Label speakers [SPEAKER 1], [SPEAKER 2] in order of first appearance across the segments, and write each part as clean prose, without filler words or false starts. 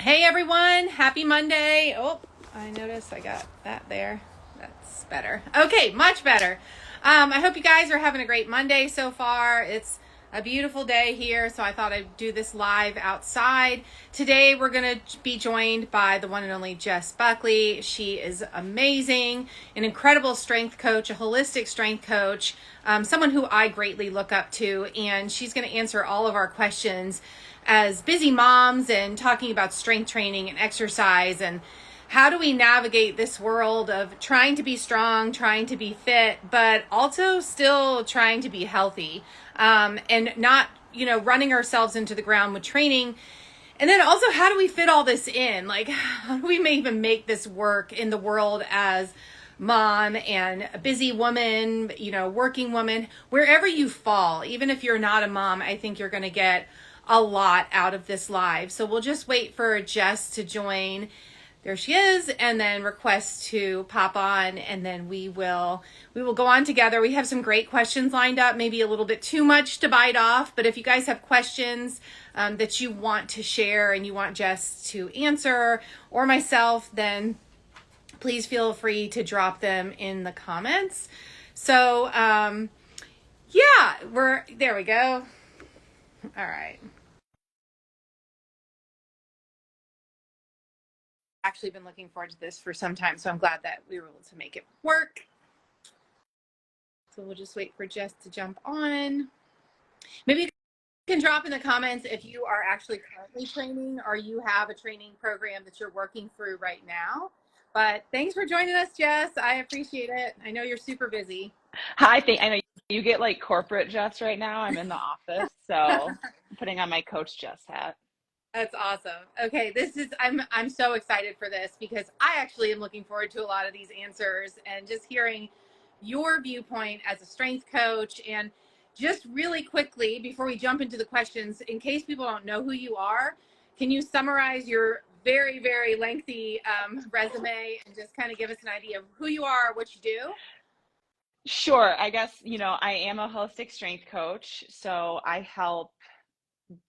[SPEAKER 1] Hey everyone, happy Monday. Oh, I noticed I got that there. That's better. Okay, much better. I hope you guys are having a great Monday so far. It's a beautiful day here, so I thought I'd do this live outside. Today we're going to be joined by the one and only Jess Buckley. She is amazing, an incredible strength coach, a holistic strength coach, someone who I greatly look up to, and she's going to answer all of our questions as busy moms and talking about strength training and exercise and how do we navigate this world of trying to be strong, trying to be fit, but also still trying to be healthy, and not, running ourselves into the ground with training. And then also, how do we fit all this in? Like, how do we even make this work in the world as mom and a busy woman, working woman, wherever you fall, even if you're not a mom, I think you're going to get a lot out of this live. So we'll just wait for Jess to join. There she is, and then request to pop on, and then we will go on together. We have some great questions lined up, maybe a little bit too much to bite off, but if you guys have questions that you want to share and you want Jess to answer or myself, then please feel free to drop them in the comments. So yeah, there we go. All right. Actually been looking forward to this for some time, so I'm glad that we were able to make it work. So we'll just wait for Jess to jump on. Maybe you can drop in the comments if you are actually currently training or you have a training program that you're working through right now. But thanks for joining us, Jess. I appreciate it. I know you're super busy.
[SPEAKER 2] Hi, I know you get like corporate Jess right now. I'm in the office, so I'm putting on my Coach Jess hat.
[SPEAKER 1] That's awesome. Okay, I'm so excited for this because I actually am looking forward to a lot of these answers and just hearing your viewpoint as a strength coach. And just really quickly before we jump into the questions, in case people don't know who you are, can you summarize your very, very lengthy resume and just kind of give us an idea of who you are, what you do?
[SPEAKER 2] Sure, I guess, I am a holistic strength coach, so I help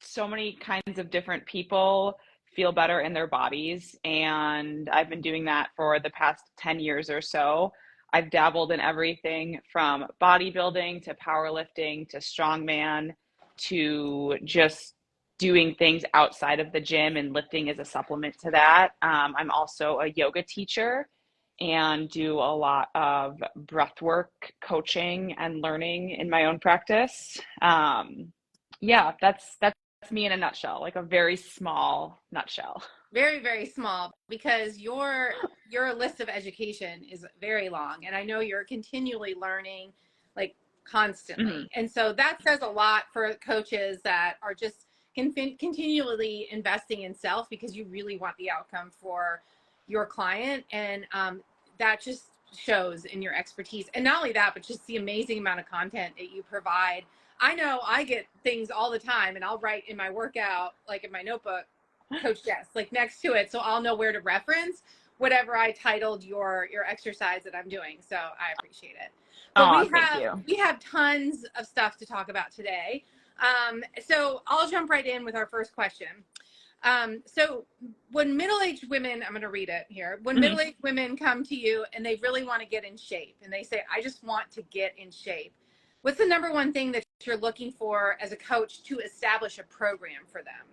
[SPEAKER 2] so many kinds of different people feel better in their bodies, and I've been doing that for the past 10 years or so. I've dabbled in everything from bodybuilding to powerlifting to strongman to just doing things outside of the gym, and lifting is a supplement to that. I'm also a yoga teacher and do a lot of breathwork coaching and learning in my own practice. Yeah, that's me in a nutshell, like a very small nutshell.
[SPEAKER 1] Very, very small, because your list of education is very long, and I know you're continually learning, like
[SPEAKER 2] Hmm.
[SPEAKER 1] constantly. And so that says a lot for coaches that are just continually investing in self because you really want the outcome for your client. And that just shows in your expertise. And not only that, but just the amazing amount of content that you provide. I know I get things all the time, and I'll write in my workout, like in my notebook, Coach Jess, like next to it, so I'll know where to reference whatever I titled your exercise that I'm doing. So I appreciate it. But
[SPEAKER 2] Oh,
[SPEAKER 1] we
[SPEAKER 2] thank
[SPEAKER 1] have
[SPEAKER 2] you.
[SPEAKER 1] we have tons of stuff to talk about today. So I'll jump right in with our first question. So when middle-aged women, I'm going to read it here. When
[SPEAKER 2] Hmm.
[SPEAKER 1] middle-aged women come to you and they really want to get in shape, and they say, "I just want to get in shape," what's the number one thing that you're looking for as a coach to establish a program for them?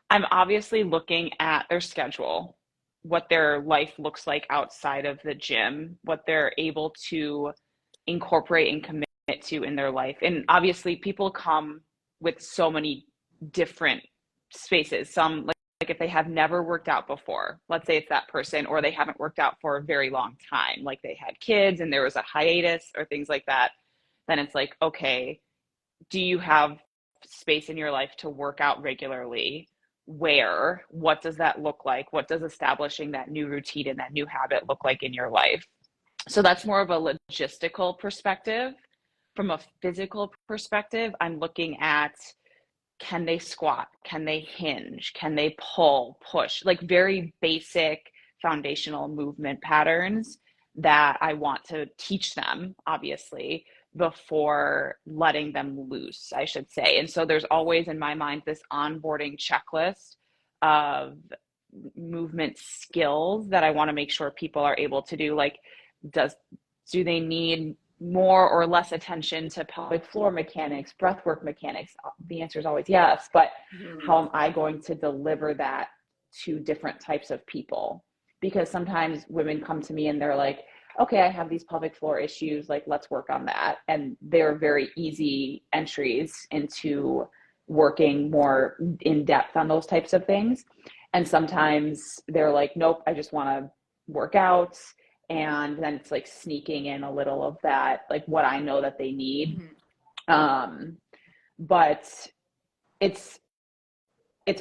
[SPEAKER 2] I'm obviously looking at their schedule, what their life looks like outside of the gym, what they're able to incorporate and commit to in their life. And obviously, people come with so many different spaces. Some, like if they have never worked out before, let's say it's that person, or they haven't worked out for a very long time, like they had kids and there was a hiatus or things like that, then it's like, okay, do you have space in your life to work out regularly? Where? What does that look like? What does establishing that new routine and that new habit look like in your life? So that's more of a logistical perspective. From a physical perspective, I'm looking at, can they squat? Can they hinge? Can they pull, push? Like very basic foundational movement patterns that I want to teach them, obviously, before letting them loose, I should say. And so there's always in my mind this onboarding checklist of movement skills that I want to make sure people are able to do. Like, do they need more or less attention to pelvic floor mechanics, breathwork mechanics? The answer is always yes, but how am I going to deliver that to different types of people? Because sometimes women come to me and they're like, okay, I have these pelvic floor issues, like, let's work on that. And they're very easy entries into working more in depth on those types of things. And sometimes they're like, nope, I just want to work out. And then it's like sneaking in a little of that, like what I know that they need. But it's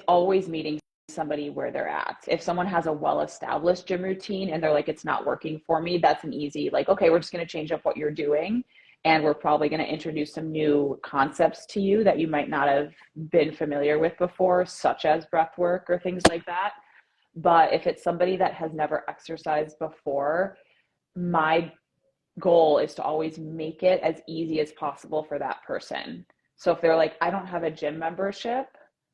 [SPEAKER 2] always meeting somebody where they're at. If someone has a well-established gym routine and they're like, it's not working for me, that's an easy, like, okay, we're just going to change up what you're doing. And we're probably going to introduce some new concepts to you that you might not have been familiar with before, such as breath work or things like that. But if it's somebody that has never exercised before, my goal is to always make it as easy as possible for that person. So if they're like, I don't have a gym membership,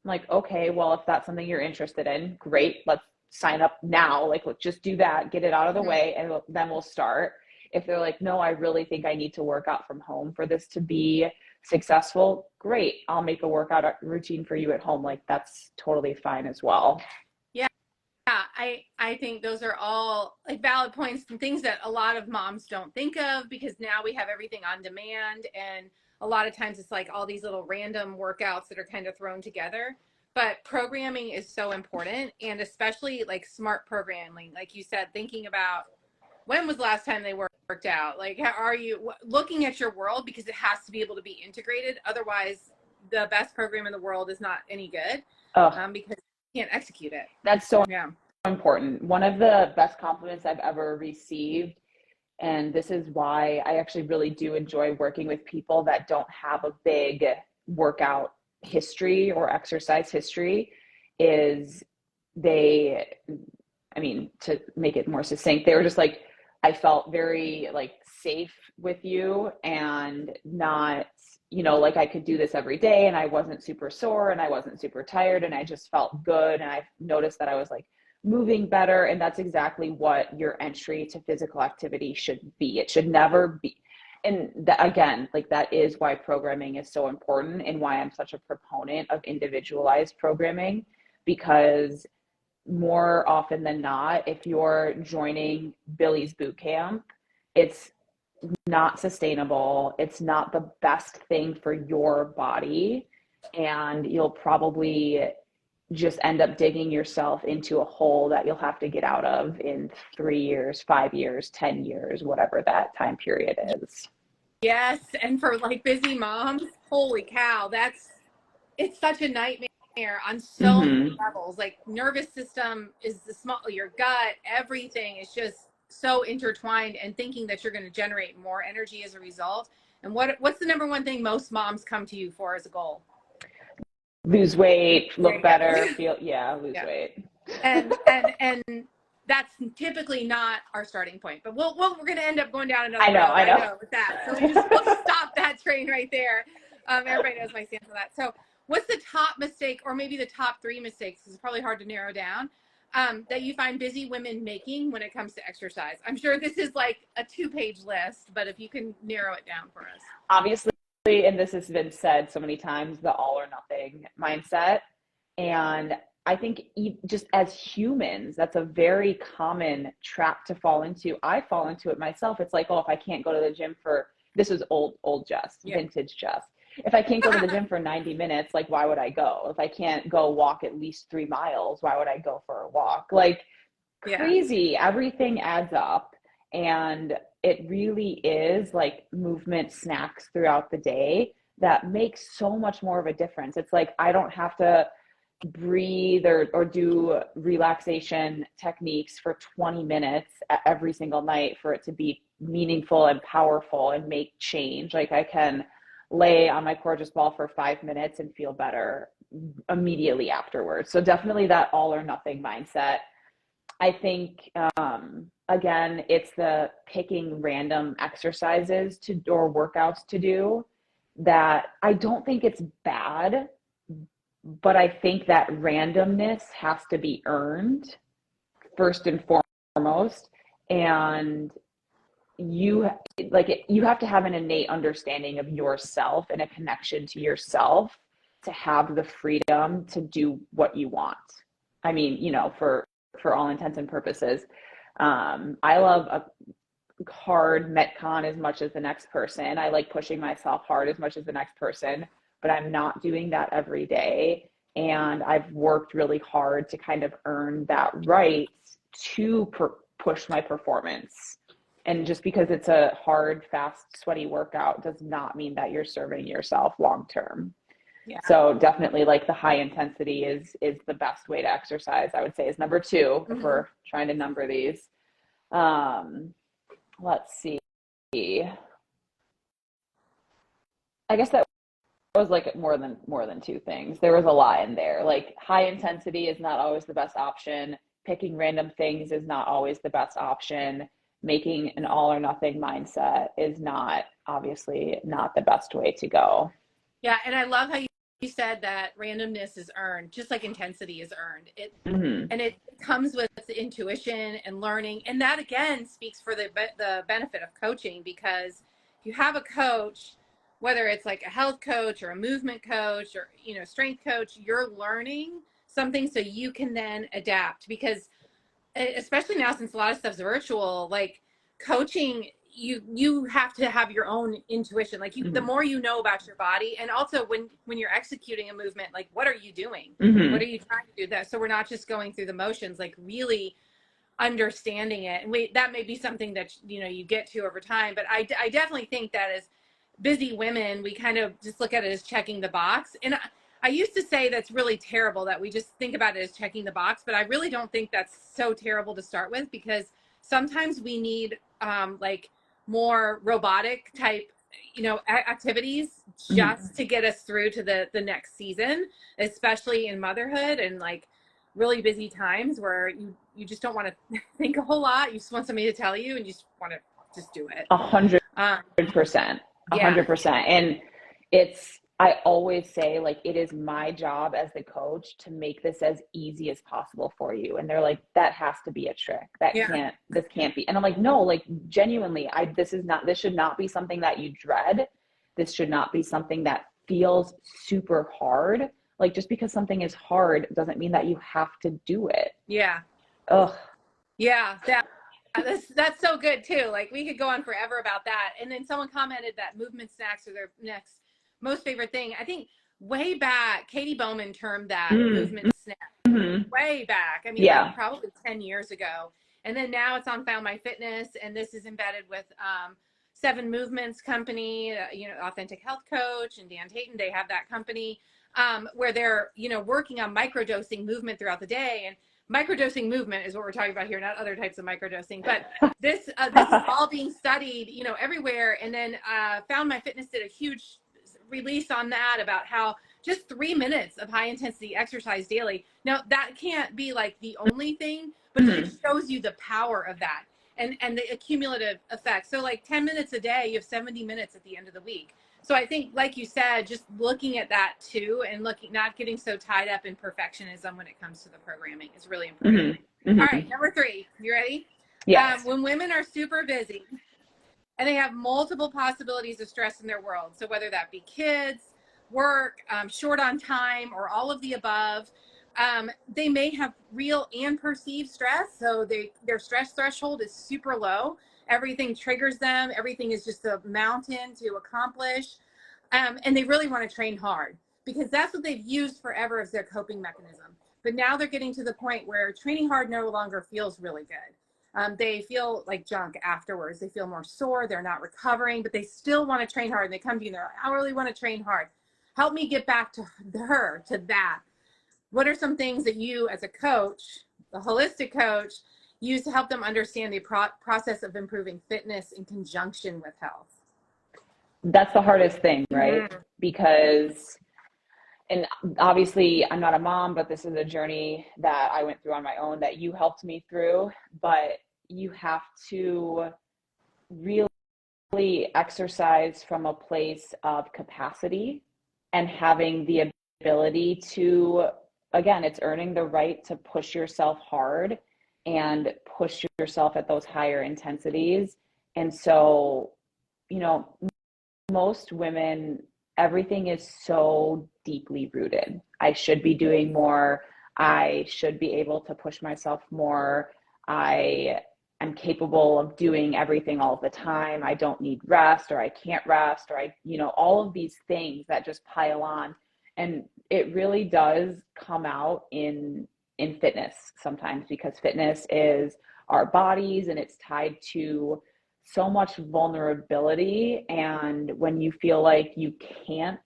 [SPEAKER 2] I'm like, okay, well, if that's something you're interested in, great, let's sign up now. Like, let's just do that, get it out of the way, and then we'll start. If they're like, no, I really think I need to work out from home for this to be successful, great, I'll make a workout routine for you at home. Like, that's totally fine as well.
[SPEAKER 1] Yeah, I think those are all like valid points and things that a lot of moms don't think of, because now we have everything on demand, and a lot of times it's like all these little random workouts that are kind of thrown together. But programming is so important, and especially like smart programming, like you said, thinking about when was the last time they worked out? Like, how are you looking at your world? Because it has to be able to be integrated. Otherwise, the best program in the world is not any good, because you can't execute it.
[SPEAKER 2] That's so important. One of the best compliments I've ever received, and this is why I actually really do enjoy working with people that don't have a big workout history or exercise history, is to make it more succinct, they were just like, I felt very like safe with you, and not, like I could do this every day, and I wasn't super sore and I wasn't super tired, and I just felt good. And I noticed that I was like moving better. And that's exactly what your entry to physical activity should be. It should never be. And again, like, that is why programming is so important, and why I'm such a proponent of individualized programming, because more often than not, if you're joining Billy's boot camp, it's not sustainable. It's not the best thing for your body. And you'll probably just end up digging yourself into a hole that you'll have to get out of in 3 years, 5 years, 10 years, whatever that time period is.
[SPEAKER 1] Yes. And for like busy moms, holy cow, it's such a nightmare on so many levels. Like, nervous system is your gut, everything is just so intertwined, and thinking that you're going to generate more energy as a result. And what's the number one thing most moms come to you for as a goal?
[SPEAKER 2] Lose weight, look better, lose weight.
[SPEAKER 1] And that's typically not our starting point, but we're going to end up going down another road. I know with that. So we'll stop that train right there. Everybody knows my stance on that. So what's the top mistake, or maybe the top 3 mistakes, it's probably hard to narrow down, that you find busy women making when it comes to exercise? I'm sure this is like a 2-page list, but if you can narrow it down for us.
[SPEAKER 2] Obviously, and this has been said so many times, the all or nothing mindset. And I think just as humans, that's a very common trap to fall into. I fall into it myself. It's like, oh, if I can't go to the gym this is old Jess, vintage Jess. If I can't go to the gym for 90 minutes, like, why would I go? If I can't go walk at least 3 miles, why would I go for a walk? Like, crazy. Everything adds up. And it really is like movement snacks throughout the day that makes so much more of a difference. It's like, I don't have to breathe or do relaxation techniques for 20 minutes every single night for it to be meaningful and powerful and make change. Like, I can lay on my gorgeous ball for 5 minutes and feel better immediately afterwards. So definitely that all or nothing mindset. I think, again, it's the picking random exercises or workouts to do, that I don't think it's bad, but I think that randomness has to be earned first and foremost. And you you have to have an innate understanding of yourself and a connection to yourself to have the freedom to do what you want. I mean, for all intents and purposes, I love a hard metcon as much as the next person. I like pushing myself hard as much as the next person, but I'm not doing that every day. And I've worked really hard to kind of earn that right to push my performance. And just because it's a hard, fast, sweaty workout does not mean that you're serving yourself long term.
[SPEAKER 1] Yeah.
[SPEAKER 2] So definitely like the high intensity is the best way to exercise, I would say, is number 2 if we're trying to number these. Let's see. I guess that was like more than 2 things. There was a lot in there. Like high intensity is not always the best option. Picking random things is not always the best option. Making an all or nothing mindset is obviously not the best way to go.
[SPEAKER 1] Yeah, and I love how you said that randomness is earned, just like intensity is earned. And it comes with intuition and learning, and that again speaks for the benefit of coaching, because if you have a coach, whether it's like a health coach or a movement coach or strength coach, you're learning something so you can then adapt. Because especially now, since a lot of stuff's virtual, like coaching, you have to have your own intuition. Like the more you know about your body, and also when you're executing a movement, like what are you doing? What are you trying to do? That so we're not just going through the motions, like really understanding it. And that may be something that you get to over time. But I definitely think that as busy women, we kind of just look at it as checking the box. And I used to say that's really terrible, that we just think about it as checking the box, but I really don't think that's so terrible to start with, because sometimes we need like more robotic type activities just to get us through to the next season, especially in motherhood and like really busy times where you just don't want to think a whole lot. You just want somebody to tell you, and you just want to just do it.
[SPEAKER 2] 100%.
[SPEAKER 1] Yeah.
[SPEAKER 2] 100%. And I always say, like, it is my job as the coach to make this as easy as possible for you. And they're like, that has to be a trick. This can't be. And I'm like, no, like genuinely, this should not be something that you dread. This should not be something that feels super hard. Like, just because something is hard doesn't mean that you have to do it.
[SPEAKER 1] Yeah.
[SPEAKER 2] Ugh.
[SPEAKER 1] Yeah. That's so good too. Like we could go on forever about that. And then someone commented that movement snacks are their next most favorite thing. I think way back, Katie Bowman termed that movement snack way back. I mean, like probably 10 years ago. And then now it's on Found My Fitness, and this is embedded with 7 Movements company, Authentic Health Coach and Dan Tayton. They have that company where they're, working on microdosing movement throughout the day. And microdosing movement is what we're talking about here, not other types of microdosing. But this is all being studied, everywhere. And then Found My Fitness did a huge release on that about how just 3 minutes of high intensity exercise daily. Now that can't be like the only thing, but it shows you the power of that and the accumulative effect. So like 10 minutes a day, you have 70 minutes at the end of the week. So I think, like you said, just looking at that too, and not getting so tied up in perfectionism when it comes to the programming is really important. All right, number 3, you ready?
[SPEAKER 2] Yes.
[SPEAKER 1] When women are super busy and they have multiple possibilities of stress in their world, so whether that be kids, work, short on time, or all of the above, they may have real and perceived stress. So their stress threshold is super low. Everything triggers them. Everything is just a mountain to accomplish. And they really want to train hard because that's what they've used forever as their coping mechanism. But now they're getting to the point where training hard no longer feels really good. They feel like junk afterwards. They feel more sore. They're not recovering, but they still want to train hard. And they come to you and they're like, I really want to train hard. Help me get back to that. What are some things that you as a coach, a holistic coach, use to help them understand the process of improving fitness in conjunction with health?
[SPEAKER 2] That's the hardest thing, right? Because, and obviously I'm not a mom, but this is a journey that I went through on my own that you helped me through, but you have to really exercise from a place of capacity and having the ability to, again, it's earning the right to push yourself hard and push yourself at those higher intensities. And so, you know, most women, everything is so deeply rooted. I should be doing more. I should be able to push myself more. I am capable of doing everything all the time. I don't need rest, or I can't rest, or all of these things that just pile on. And it really does come out in fitness sometimes, because fitness is our bodies and it's tied to so much vulnerability. And when you feel like you can't,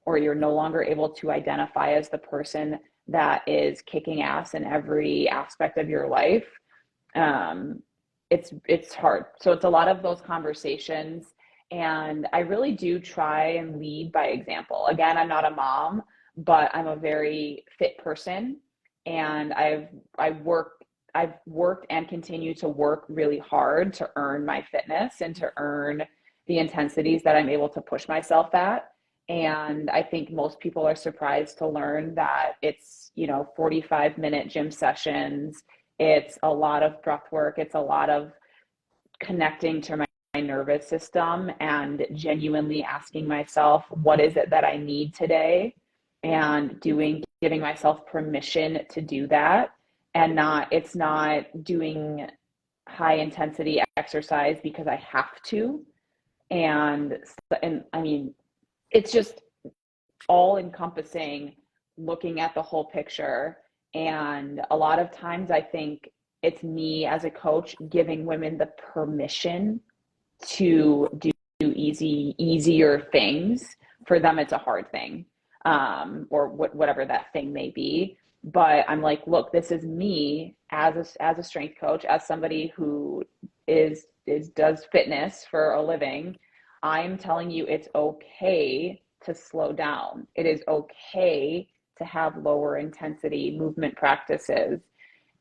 [SPEAKER 2] or you're no longer able to identify as the person that is kicking ass in every aspect of your life, it's hard. So it's a lot of those conversations. And I really do try and lead by example. Again, I'm not a mom, but I'm a very fit person. And I've worked and continue to work really hard to earn my fitness and to earn the intensities that I'm able to push myself at. And I think most people are surprised to learn that it's, 45-minute gym sessions. It's a lot of breath work. It's a lot of connecting to my nervous system and genuinely asking myself, what is it that I need today? And giving myself permission to do that. And it's not doing high intensity exercise because I have to. And I mean, it's just all encompassing, looking at the whole picture. And a lot of times I think it's me as a coach giving women the permission to do easier things. For them, it's a hard thing, or whatever that thing may be. But I'm like, look, this is me as a strength coach, as somebody who does fitness for a living. I'm telling you, it's okay to slow down. It is okay to have lower intensity movement practices.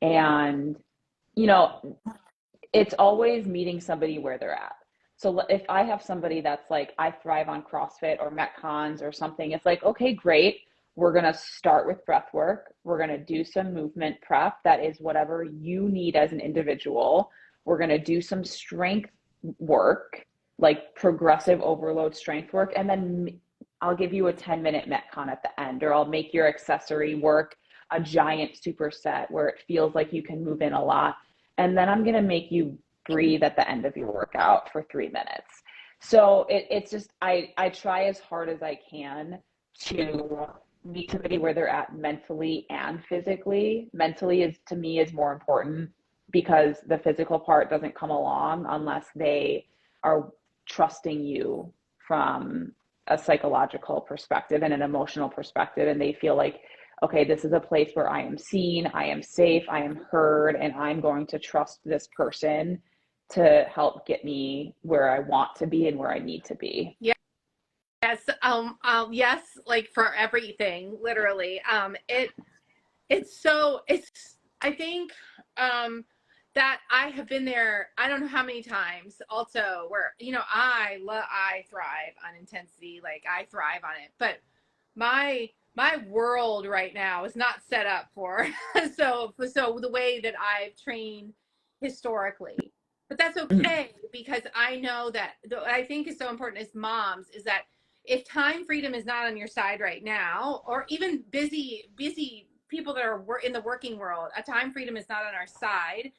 [SPEAKER 2] And, it's always meeting somebody where they're at. So if I have somebody that's like, I thrive on CrossFit or Metcons or something, it's like, okay, great. We're going to start with breath work. We're going to do some movement prep. That is whatever you need as an individual. We're going to do some strength work, like progressive overload strength work. And then I'll give you a 10-minute Metcon at the end, or I'll make your accessory work a giant superset where it feels like you can move in a lot. And then I'm going to make you breathe at the end of your workout for 3 minutes. So it's just, I try as hard as I can to meet somebody where they're at mentally and physically. Mentally to me is more important, because the physical part doesn't come along unless they are trusting you from a psychological perspective and an emotional perspective. And they feel like, okay, this is a place where I am seen, I am safe, I am heard, and I'm going to trust this person to help get me where I want to be and where I need to be.
[SPEAKER 1] Yeah. Yes. Yes. Like for everything, literally. I think, that I have been there. I don't know how many times also where, I thrive on intensity. Like I thrive on it, but my world right now is not set up for so the way that I've trained historically. But that's okay, because I know that what I think is so important as moms is that if time freedom is not on your side right now, or even busy people that are in the working world, a time freedom is not on our side,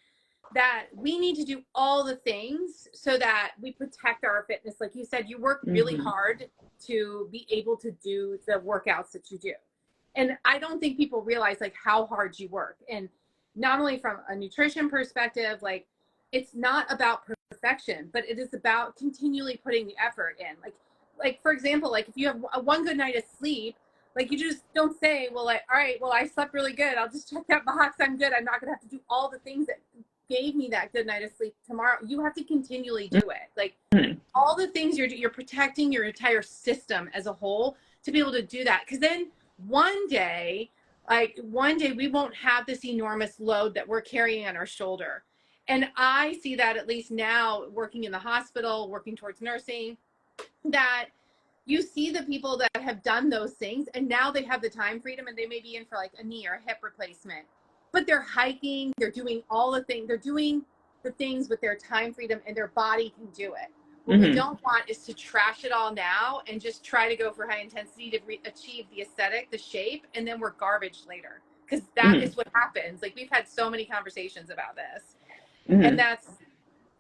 [SPEAKER 1] that we need to do all the things so that we protect our fitness. Like you said, you work really hard to be able to do the workouts that you do. And I don't think people realize like how hard you work. And not only from a nutrition perspective, like it's not about perfection, but it is about continually putting the effort in. Like for example, like if you have one good night of sleep, like you just don't say, well, like, all right, well, I slept really good, I'll just check that box, I'm good, I'm not gonna have to do all the things that gave me that good night of sleep tomorrow. You have to continually do it. Like all the things you're protecting your entire system as a whole to be able to do that. Because then one day we won't have this enormous load that we're carrying on our shoulder. And I see that, at least now, working in the hospital, working towards nursing, that you see the people that have done those things and now they have the time freedom and they may be in for like a knee or a hip replacement, but they're hiking, they're doing all the things, they're doing the things with their time freedom and their body can do it. What we don't want is to trash it all now and just try to go for high intensity to achieve the aesthetic, the shape, and then we're garbage later. Because that is what happens. Like, we've had so many conversations about this. And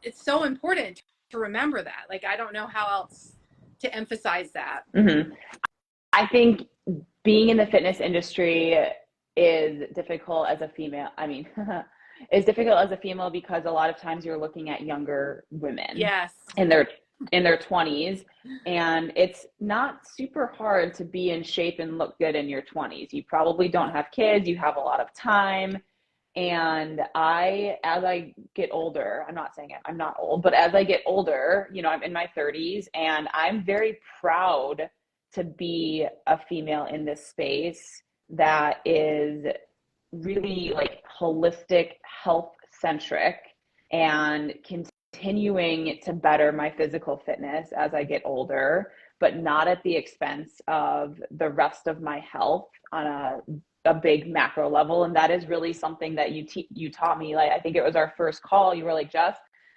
[SPEAKER 1] it's so important to remember that. Like, I don't know how else to emphasize that.
[SPEAKER 2] I think being in the fitness industry is difficult as a female. I mean, is difficult as a female because a lot of times you're looking at younger women.
[SPEAKER 1] Yes.
[SPEAKER 2] In their 20s, and it's not super hard to be in shape and look good in your 20s. You probably don't have kids, you have a lot of time. And as I get older, I'm not saying I'm not old, but as I get older, you know, I'm in my 30s and I'm very proud to be a female in this space that is really like holistic, health centric, and continuing to better my physical fitness as I get older, but not at the expense of the rest of my health on a big macro level. And that is really something that you taught me. Like, I think it was our first call. You were like, Jess,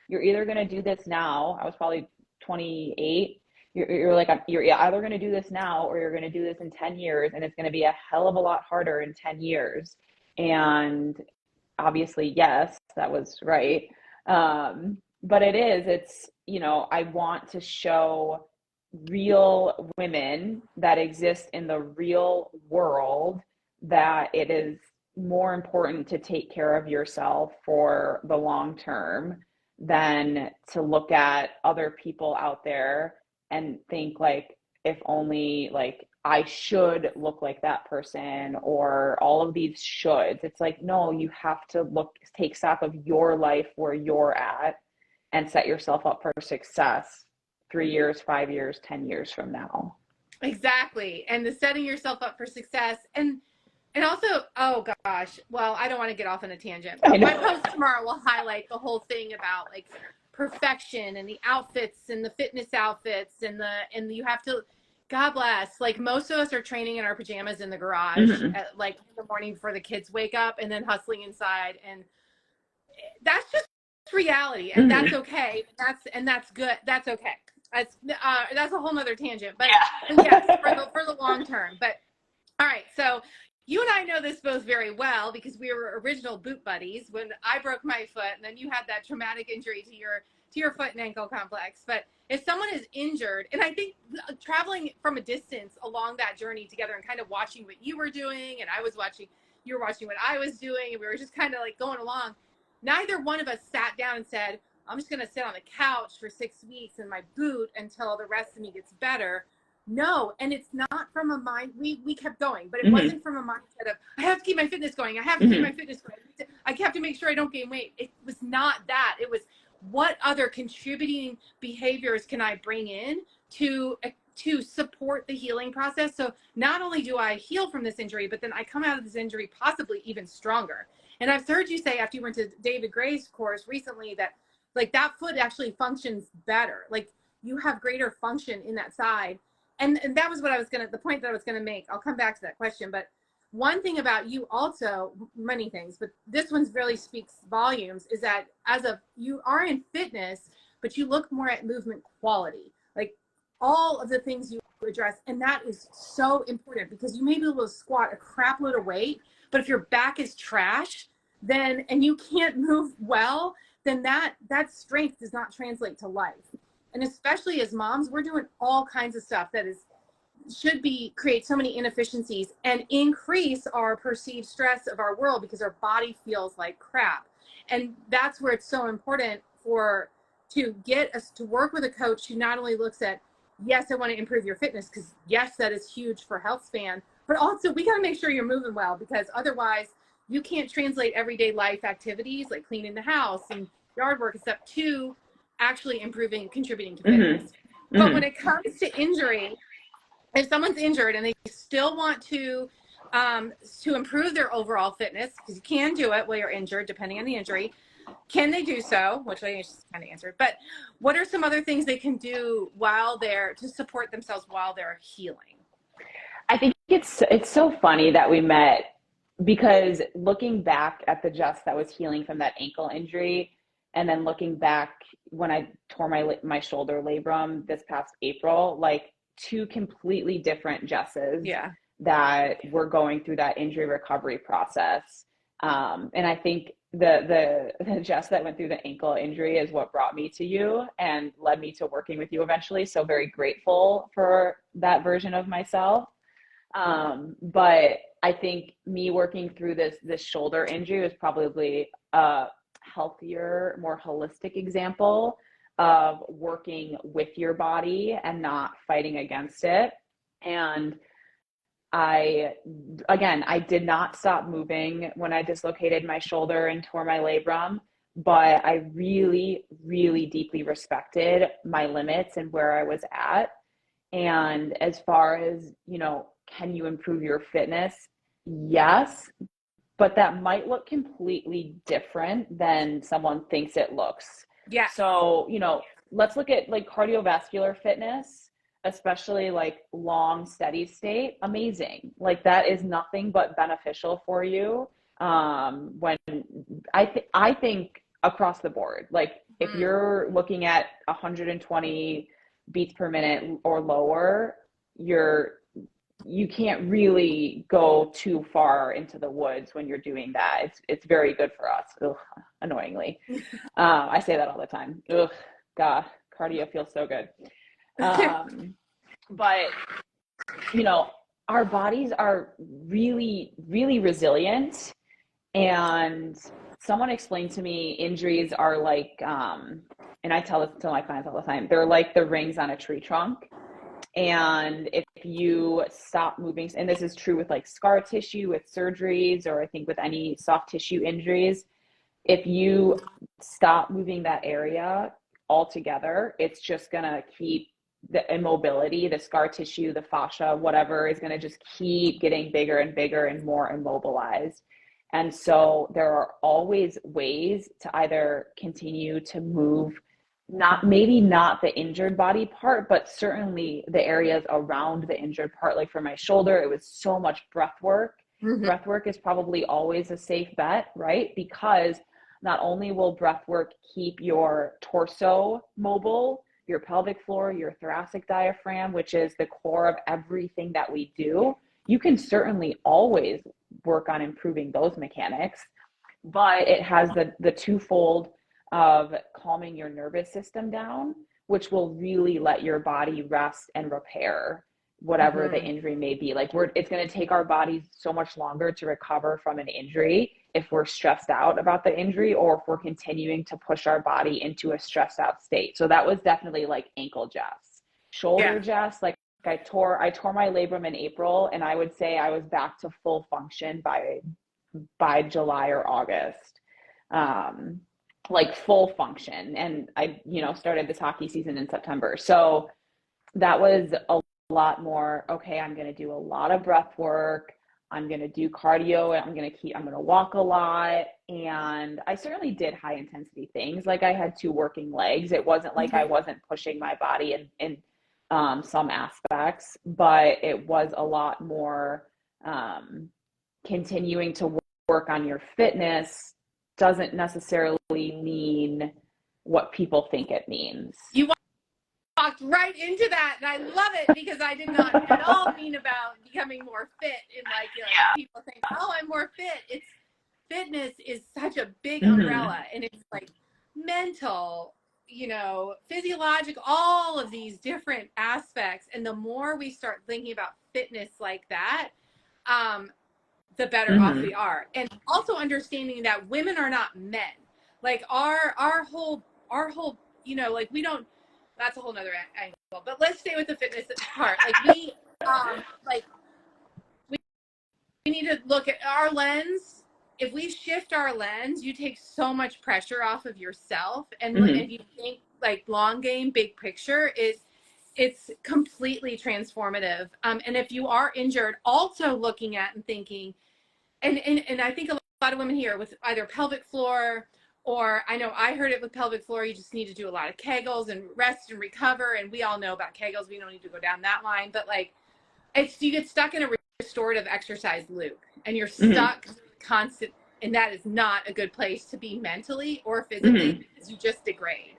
[SPEAKER 2] you're either going to do this now. I was probably 28. You're like, you're either going to do this now or you're going to do this in 10 years. And it's going to be a hell of a lot harder in 10 years. And obviously, yes, that was right. But it's, you know, I want to show real women that exist in the real world that it is more important to take care of yourself for the long term than to look at other people out there and think like, if only like I should look like that person or all of these shoulds. It's like, no, you have to take stock of your life where you're at and set yourself up for success 3 years, 5 years, 10 years from now.
[SPEAKER 1] Exactly. And the setting yourself up for success. And also, oh gosh, well, I don't want to get off on a tangent, but my post tomorrow will highlight the whole thing about like perfection and the outfits and the fitness outfits and you have to, God bless, like most of us are training in our pajamas in the garage at like in the morning before the kids wake up and then hustling inside. And that's just reality. And that's okay. That's good. That's okay. That's a whole nother tangent, but yes, for the long term. But all right, so you and I know this both very well because we were original boot buddies when I broke my foot, and then you had that traumatic injury to your foot and ankle complex. But if someone is injured, and I think traveling from a distance along that journey together and kind of watching what you were doing, and you were watching what I was doing, and we were just kind of like going along. Neither one of us sat down and said, I'm just going to sit on the couch for 6 weeks in my boot until the rest of me gets better. No, and it's not from a mind, we kept going, but it wasn't from a mindset of, I have to keep my fitness going. I have to keep my fitness going. I have to make sure I don't gain weight. It was not that. It was, what other contributing behaviors can I bring in to support the healing process? So not only do I heal from this injury, but then I come out of this injury possibly even stronger. And I've heard you say after you went to David Gray's course recently that like that foot actually functions better. Like you have greater function in that side. And that was what the point that I was going to make. I'll come back to that question. But one thing about you also, many things, but this one really speaks volumes, is that you are in fitness, but you look more at movement quality, like all of the things you address. And that is so important because you may be able to squat a crap load of weight, but if your back is trash, and you can't move well, then that strength does not translate to life. And especially as moms, we're doing all kinds of stuff that should create so many inefficiencies and increase our perceived stress of our world because our body feels like crap. And that's where it's so important to get us to work with a coach who not only looks at, yes, I want to improve your fitness, because yes, that is huge for health span, but also we got to make sure you're moving well, because otherwise you can't translate everyday life activities like cleaning the house and yard work and stuff to actually contributing to fitness. But when it comes to injury, if someone's injured and they still want to to improve their overall fitness, because you can do it while you're injured, depending on the injury. Can they do so? Which I just kind of answered. But what are some other things they can do to support themselves while they're healing?
[SPEAKER 2] I think it's so funny that we met, because looking back at the Jess that was healing from that ankle injury, and then looking back when I tore my shoulder labrum this past April, like two completely different Jesses that were going through that injury recovery process. And I think the Jess that went through the ankle injury is what brought me to you and led me to working with you eventually. So very grateful for that version of myself. But I think me working through this shoulder injury was probably a healthier, more holistic example of working with your body and not fighting against it. And I did not stop moving when I dislocated my shoulder and tore my labrum, but I really, really deeply respected my limits and where I was at. And as far as, can you improve your fitness? Yes, but that might look completely different than someone thinks it looks.
[SPEAKER 1] Yeah.
[SPEAKER 2] So, let's look at like cardiovascular fitness, especially like long steady state. Amazing. Like that is nothing but beneficial for you. When I think across the board, like if you're looking at 120 beats per minute or lower, you can't really go too far into the woods when you're doing that. It's very good for us. Ugh, annoyingly. I say that all the time. Ugh, God, cardio feels so good. But, our bodies are really, really resilient. And someone explained to me injuries are like, and I tell this to my clients all the time, they're like the rings on a tree trunk. And if you stop moving, and this is true with like scar tissue, with surgeries, or I think with any soft tissue injuries, if you stop moving that area altogether, it's just going to keep the immobility, the scar tissue, the fascia, whatever is going to just keep getting bigger and bigger and more immobilized. And so there are always ways to either continue to move, maybe not the injured body part, but certainly the areas around the injured part. Like for my shoulder, it was so much breath work. Breath work is probably always a safe bet, right? Because not only will breath work keep your torso mobile, your pelvic floor, your thoracic diaphragm, which is the core of everything that we do, you can certainly always work on improving those mechanics, but it has the twofold of calming your nervous system down, which will really let your body rest and repair whatever the injury may be. Like it's going to take our bodies so much longer to recover from an injury if we're stressed out about the injury, or if we're continuing to push our body into a stressed out state. So that was definitely like ankle Jess. Shoulder Jess, like I tore my labrum in April, and I would say I was back to full function by July or August. Like full function. And I, started this hockey season in September. So that was a lot more, okay, I'm going to do a lot of breath work. I'm going to do cardio, and I'm going to walk a lot. And I certainly did high intensity things. Like I had 2 working legs. It wasn't like I wasn't pushing my body in some aspects, but it was a lot more continuing to work on your fitness doesn't necessarily mean what people think it means.
[SPEAKER 1] You walked right into that, and I love it, because I did not at all mean about becoming more fit. And people think, oh, I'm more fit. Fitness is such a big umbrella, and it's like mental, physiological, all of these different aspects. And the more we start thinking about fitness like that, the better off we are. And also understanding that women are not men. Like our whole, like we don't, that's a whole nother angle, but let's stay with the fitness part. Like we need to look at our lens. If we shift our lens, you take so much pressure off of yourself. And if you think like long game, big picture, is it's completely transformative. And if you are injured, also looking at and thinking, and I think a lot of women here with either pelvic floor, or I know I heard it with pelvic floor, you just need to do a lot of Kegels and rest and recover. And we all know about Kegels. We don't need to go down that line, but like you get stuck in a restorative exercise loop and you're stuck constant. And that is not a good place to be mentally or physically because you just degrade.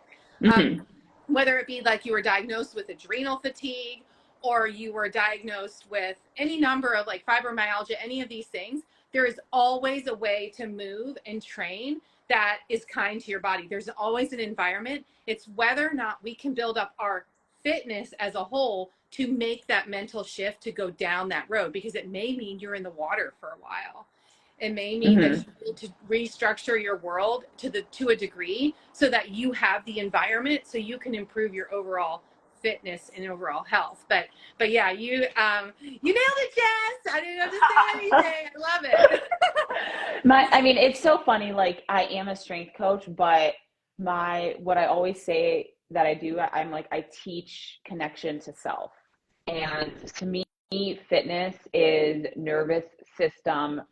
[SPEAKER 1] Whether it be like you were diagnosed with adrenal fatigue or you were diagnosed with any number of like fibromyalgia, any of these things, there is always a way to move and train that is kind to your body. There's always an environment. It's whether or not we can build up our fitness as a whole to make that mental shift to go down that road, because it may mean you're in the water for a while. It may mean that you need to restructure your world to a degree so that you have the environment so you can improve your overall fitness and overall health. But yeah, you nailed it, Jess. I didn't have to say anything. I love it.
[SPEAKER 2] I mean, it's so funny. Like, I am a strength coach, but what I always say that I do, I'm like, I teach connection to self. And to me, fitness is nervous system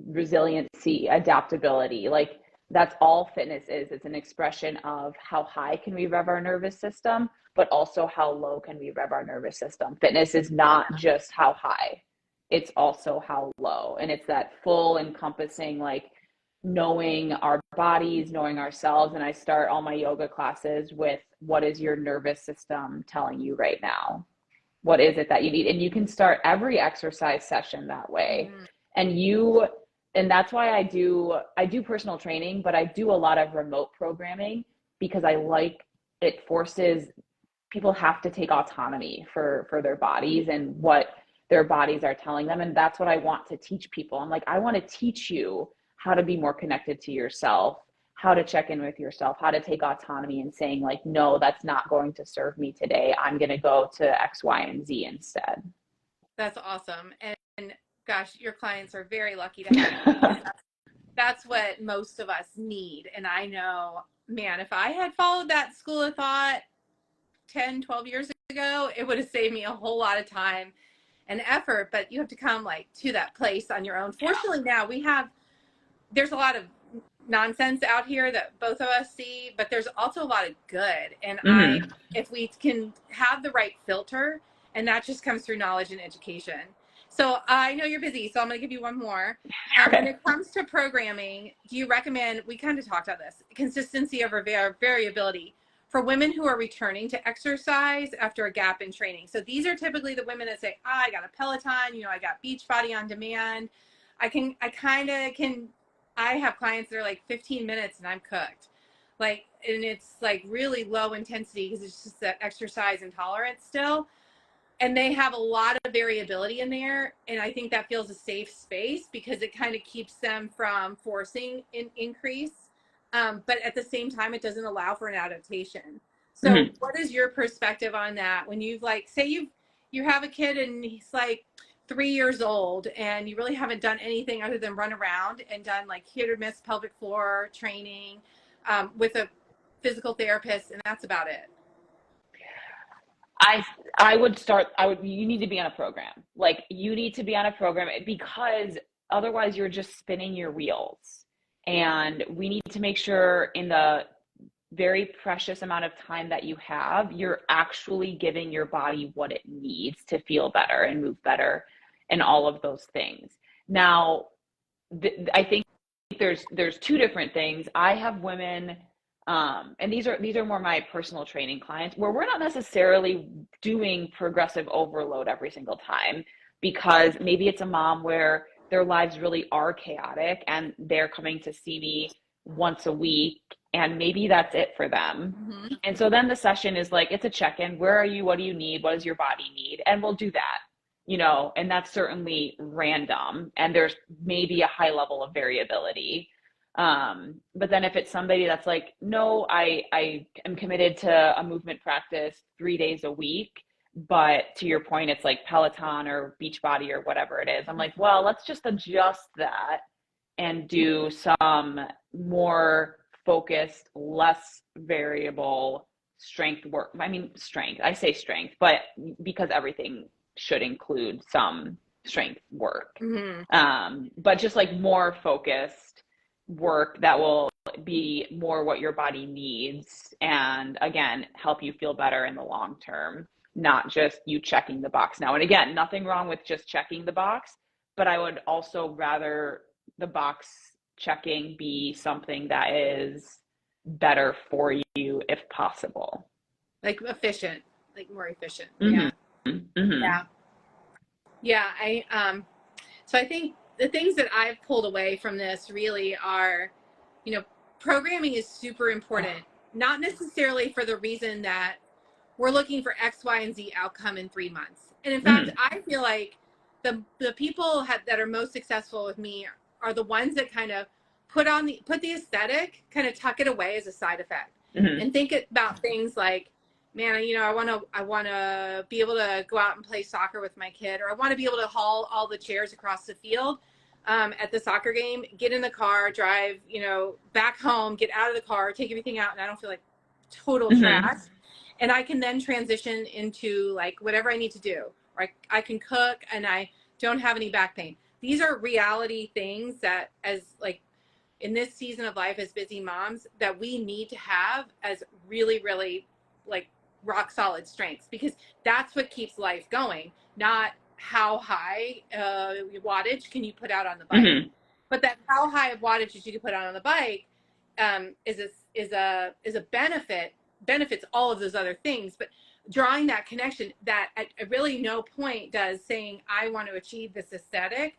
[SPEAKER 2] resiliency, adaptability. Like, that's all fitness is. It's an expression of how high can we rev our nervous system, but also how low can we rev our nervous system. Fitness is not just how high, it's also how low. And it's that full encompassing, like, knowing our bodies, knowing ourselves. And I start all my yoga classes with, what is your nervous system telling you right now? What is it that you need? And you can start every exercise session that way. And that's why I do personal training, but I do a lot of remote programming because it forces people have to take autonomy for their bodies and what their bodies are telling them. And that's what I want to teach people. I'm like, I want to teach you how to be more connected to yourself, how to check in with yourself, how to take autonomy and saying like, no, that's not going to serve me today. I'm going to go to X, Y, and Z instead.
[SPEAKER 1] That's awesome. And gosh, your clients are very lucky to have you. That's what most of us need. And I know, man, if I had followed that school of thought 10, 12 years ago, it would have saved me a whole lot of time and effort. But you have to come like to that place on your own. Fortunately, now there's a lot of nonsense out here that both of us see, but there's also a lot of good. And if we can have the right filter, and that just comes through knowledge and education. So I know you're busy, so I'm going to give you one more. When it comes to programming, do you recommend, we kind of talked about this, consistency over variability for women who are returning to exercise after a gap in training? So these are typically the women that say, I got a Peloton, I got Beachbody on demand. I have clients that are like 15 minutes and I'm cooked. And it's like really low intensity because it's just that exercise intolerance still. And they have a lot of variability in there. And I think that feels a safe space because it kind of keeps them from forcing an increase. But at the same time, it doesn't allow for an adaptation. So what is your perspective on that? When you've you have a kid and he's like 3 years old and you really haven't done anything other than run around and done like hit or miss pelvic floor training with a physical therapist, and that's about it.
[SPEAKER 2] You need to be on a program. Like, you need to be on a program because otherwise you're just spinning your wheels. And we need to make sure in the very precious amount of time that you have, you're actually giving your body what it needs to feel better and move better and all of those things. Now, I think there's two different things. I have women, and these are more my personal training clients, where we're not necessarily doing progressive overload every single time, because maybe it's a mom where their lives really are chaotic and they're coming to see me once a week and maybe that's it for them. And so then the session is like, it's a check-in. Where are you? What do you need? What does your body need? And we'll do that, and that's certainly random. And there's maybe a high level of variability. But then if it's somebody that's like, no, I am committed to a movement practice 3 days a week, but to your point, it's like Peloton or Beachbody or whatever it is. I'm like, well, let's just adjust that and do some more focused, less variable strength work. I mean, strength, I say strength, but because everything should include some strength work. But just like more focused work that will be more what your body needs, and again, help you feel better in the long term, not just you checking the box now. And again, nothing wrong with just checking the box, but I would also rather the box checking be something that is better for you if possible.
[SPEAKER 1] Like efficient, like more efficient.
[SPEAKER 2] Mm-hmm.
[SPEAKER 1] Yeah.
[SPEAKER 2] Mm-hmm.
[SPEAKER 1] Yeah. Yeah. So I think the things that I've pulled away from this really are, programming is super important, not necessarily for the reason that we're looking for X, Y, and Z outcome in 3 months. And in fact, I feel like the people that are most successful with me are the ones that kind of put the aesthetic, kind of tuck it away as a side effect, and think about things like, man, I want to be able to go out and play soccer with my kid, or I want to be able to haul all the chairs across the field at the soccer game, get in the car, drive, back home, get out of the car, take everything out, and I don't feel like total trash. And I can then transition into like whatever I need to do. Or I can cook and I don't have any back pain. These are reality things that, as like in this season of life as busy moms, that we need to have as really, really like rock solid strengths, because that's what keeps life going, not how high wattage can you put out on the bike, but that how high of wattage you can put out on the bike is a benefits all of those other things. But drawing that connection, that at really no point does saying I want to achieve this aesthetic,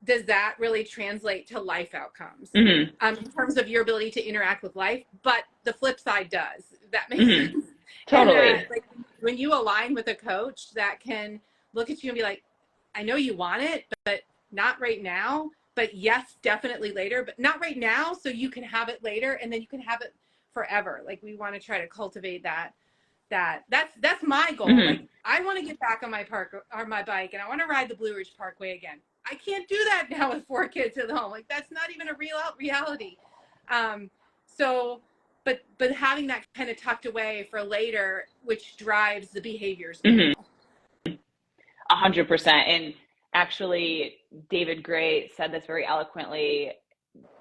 [SPEAKER 1] does that really translate to life outcomes in terms of your ability to interact with life. But the flip side does. That makes sense.
[SPEAKER 2] Totally.
[SPEAKER 1] And that, like, when you align with a coach that can look at you and be like, I know you want it, but not right now. But yes, definitely later, but not right now. So you can have it later, and then you can have it forever. Like, we want to try to cultivate that's my goal. Like, I want to get back on my bike, and I want to ride the Blue Ridge Parkway again. I can't do that now with 4 kids at home. Like, that's not even a real reality. But having that kind of tucked away for later, which drives the behaviors.
[SPEAKER 2] 100%. And actually, David Gray said this very eloquently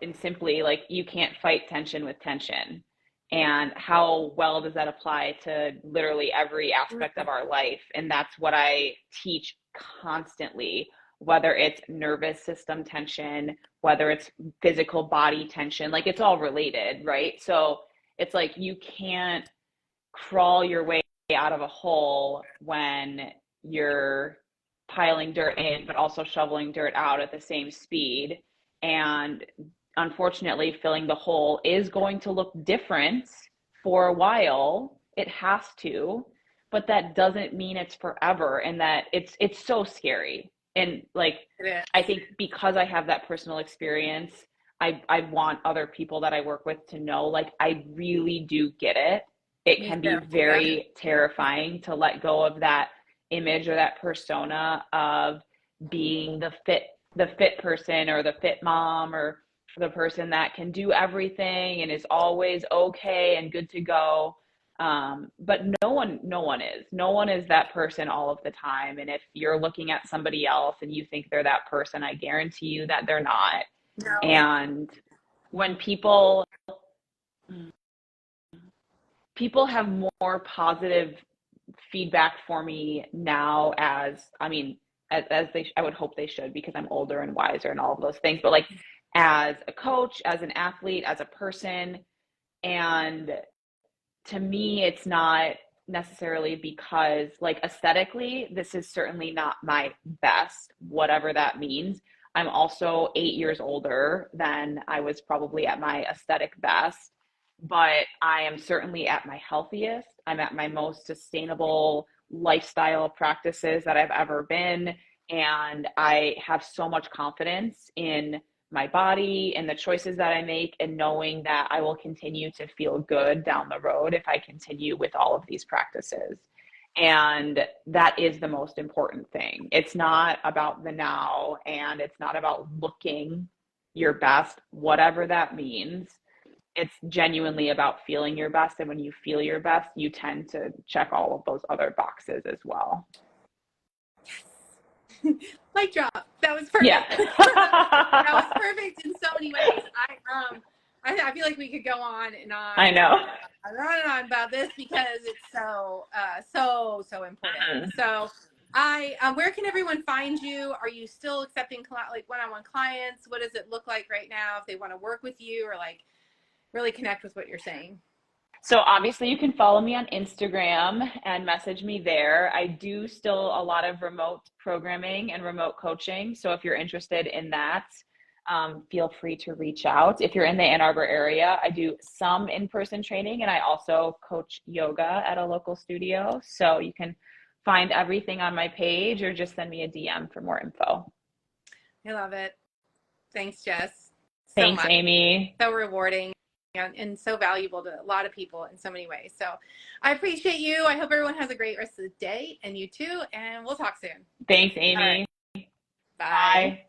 [SPEAKER 2] and simply, like, you can't fight tension with tension. And how well does that apply to literally every aspect of our life? And that's what I teach constantly, whether it's nervous system tension, whether it's physical body tension, like, it's all related, right? So it's like, you can't crawl your way out of a hole when you're piling dirt in, but also shoveling dirt out at the same speed. And unfortunately, filling the hole is going to look different for a while. It has to, but that doesn't mean it's forever, and that it's so scary. And like, I think because I have that personal experience, I want other people that I work with to know, like, I really do get it. It can be very terrifying to let go of that image or that persona of being the fit person, or the fit mom, or the person that can do everything and is always okay and good to go. But no one is that person all of the time. And if you're looking at somebody else and you think they're that person, I guarantee you that they're not. No. And when people have more positive feedback for me now, as I would hope they should, because I'm older and wiser and all of those things, but like, as a coach, as an athlete, as a person. And to me, it's not necessarily because, like, aesthetically, this is certainly not my best, whatever that means. I'm also 8 years older than I was probably at my aesthetic best, but I am certainly at my healthiest. I'm at my most sustainable lifestyle practices that I've ever been. And I have so much confidence in my body and the choices that I make, and knowing that I will continue to feel good down the road if I continue with all of these practices. And that is the most important thing. It's not about the now, and it's not about looking your best, whatever that means. it's genuinely about feeling your best. And when you feel your best, you tend to check all of those other boxes as well.
[SPEAKER 1] Mic drop. That was
[SPEAKER 2] Yeah.
[SPEAKER 1] perfect. That was perfect in so many ways. I feel like we could go on and on
[SPEAKER 2] I know.
[SPEAKER 1] and on about this because it's so important.
[SPEAKER 2] Mhm.
[SPEAKER 1] So where can everyone find you? Are you still accepting like one-on-one clients? What does it look like right now if they want to work with you or like really connect with what you're saying?
[SPEAKER 2] So obviously you can follow me on Instagram and message me there. I do still a lot of remote programming and remote coaching. So if you're interested in that, feel free to reach out. If you're in the Ann Arbor area, I do some in-person training and I also coach yoga at a local studio. So you can find everything on my page or just send me a DM for more info.
[SPEAKER 1] I love it. Thanks, Jess, so
[SPEAKER 2] Thanks,
[SPEAKER 1] much.
[SPEAKER 2] Amy.
[SPEAKER 1] So rewarding and so valuable to a lot of people in so many ways. So I appreciate you. I hope everyone has a great rest of the day and you too. And we'll talk soon.
[SPEAKER 2] Thanks,
[SPEAKER 1] All right.
[SPEAKER 2] Amy.
[SPEAKER 1] Bye.
[SPEAKER 2] Bye.